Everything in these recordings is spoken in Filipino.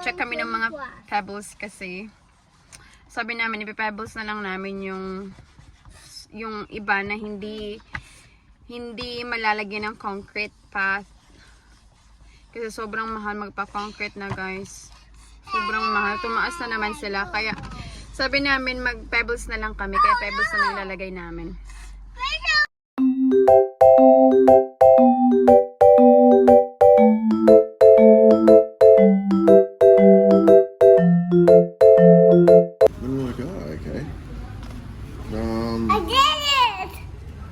Nag-check kami ng mga pebbles kasi sabi namin, ipipebbles na lang namin yung iba na hindi malalagyan ng concrete path. Kasi sobrang mahal magpa-concrete na, guys. Sobrang mahal. Tumaas na naman sila. Kaya sabi namin, mag-pebbles na lang kami. Kaya pebbles na lang ilalagay namin.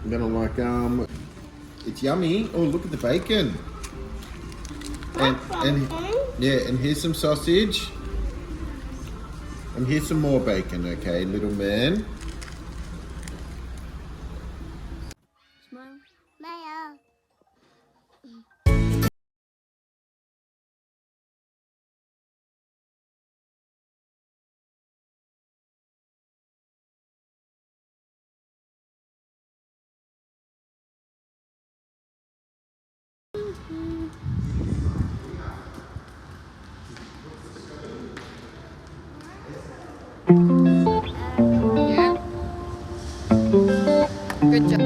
I'm gonna like it's yummy. Oh, look at the bacon. And yeah, and here's some sausage. And here's some more bacon, okay, little man. Smile. Yeah. Good job.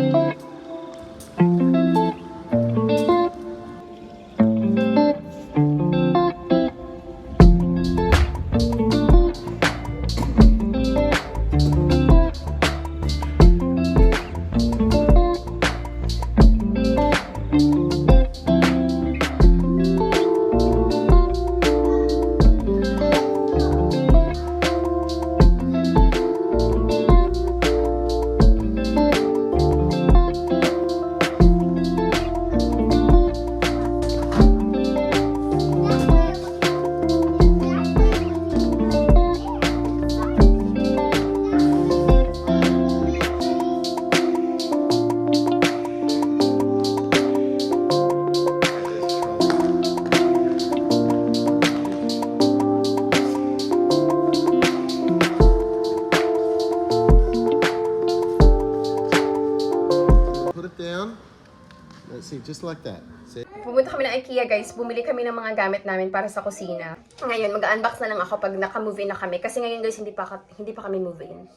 Put it down. Let's see, just like that. See? Pumunta kami ng IKEA, guys. Bumili kami ng mga gamit namin para sa kusina. Ngayon, mag-unbox na lang ako pag naka-move in na kami. Kasi ngayon, guys, hindi pa kami move in.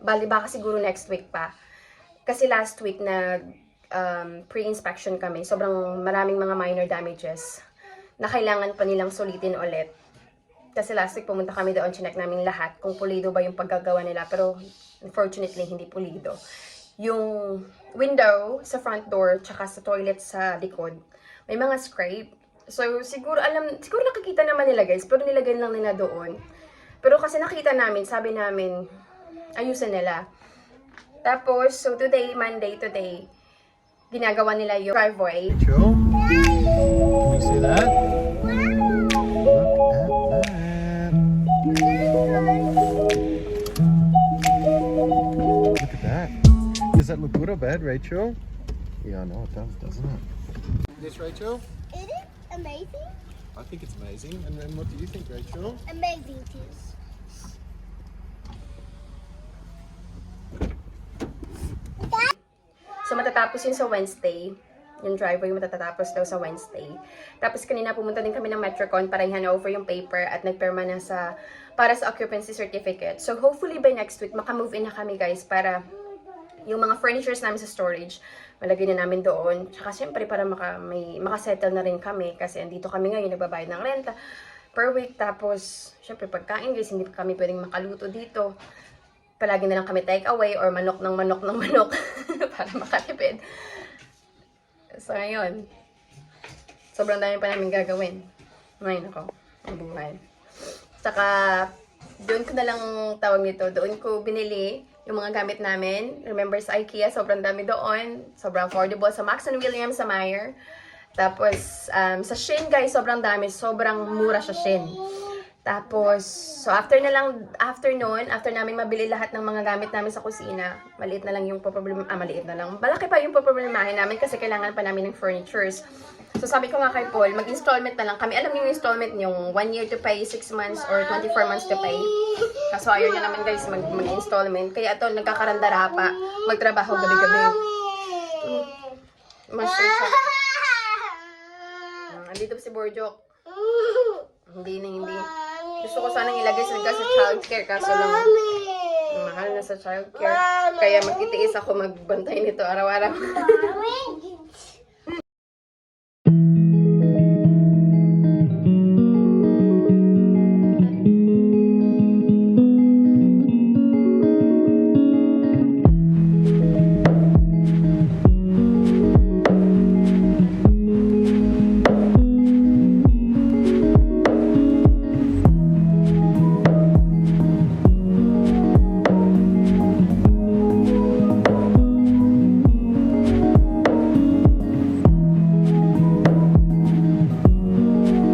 Bali, baka siguro next week pa. Kasi last week na pre-inspection kami. Sobrang maraming mga minor damages na kailangan pa nilang sulitin ulit. Kasi last week pumunta kami doon, chinek namin lahat kung pulido ba yung paggagawa nila. Pero unfortunately, hindi pulido. Yung window sa front door, tsaka sa toilet sa likod, may mga scrape. So, siguro nakikita naman nila, guys, pero nilagay lang nila doon. Pero kasi nakita namin, sabi namin, ayusin nila. Tapos, so today, Monday today, ginagawa nila yung driveway. Sure. Can you see that? Look at that. Does that look good or bad, Rachel? Yeah, I know it does, doesn't it? Yes, Rachel? Is it amazing? I think it's amazing. And then what do you think, Rachel? Amazing too. So, matatapos yun sa Wednesday. Yung driveway matatapos daw sa Wednesday. Tapos, kanina pumunta din kami ng Metrocon para i-hand over yung paper at nagpirma na para sa occupancy certificate. So, hopefully by next week, maka-move in na kami, guys, para yung mga furnitures namin sa storage, malagay na namin doon. Tsaka, syempre, para makasettle na rin kami. Kasi andito kami ngayon, nagbabayad ng renta per week. Tapos, syempre, pagkain, guys, hindi kami pwedeng makaluto dito. Palagi na lang kami take away or manok ng manok para makatipid. So, ngayon, sobrang dami pa namin gagawin. Ngayon ako, ang buhay. Saka, doon ko na lang tawag nito. Doon ko binili yung mga gamit namin. Remember sa IKEA, sobrang dami doon. Sobrang affordable. Sa Max & Williams, sa Meijer. Tapos, sa Shein, guys, sobrang dami. Sobrang mura sa Shein. Tapos, so after namin mabili lahat ng mga gamit namin sa kusina, maliit na lang yung maliit na lang. Malaki pa yung poproblemahin namin kasi kailangan pa namin ng furnitures. So sabi ko nga kay Paul, mag-installment na lang kami. Alam niyo yung installment yung 1 year to pay, 6 months, or 24 months to pay. Kaso ayaw niya naman, guys, mag-installment. Kaya ito, nagkakarandara pa. Magtrabaho gabi-gabi. Master siya. Andito si Borjok. Hindi. Gusto ko sanang ilagay sila sa childcare kaso lang mahal na sa childcare. Kaya magtitiis ako magbantay nito araw-araw. Mommy.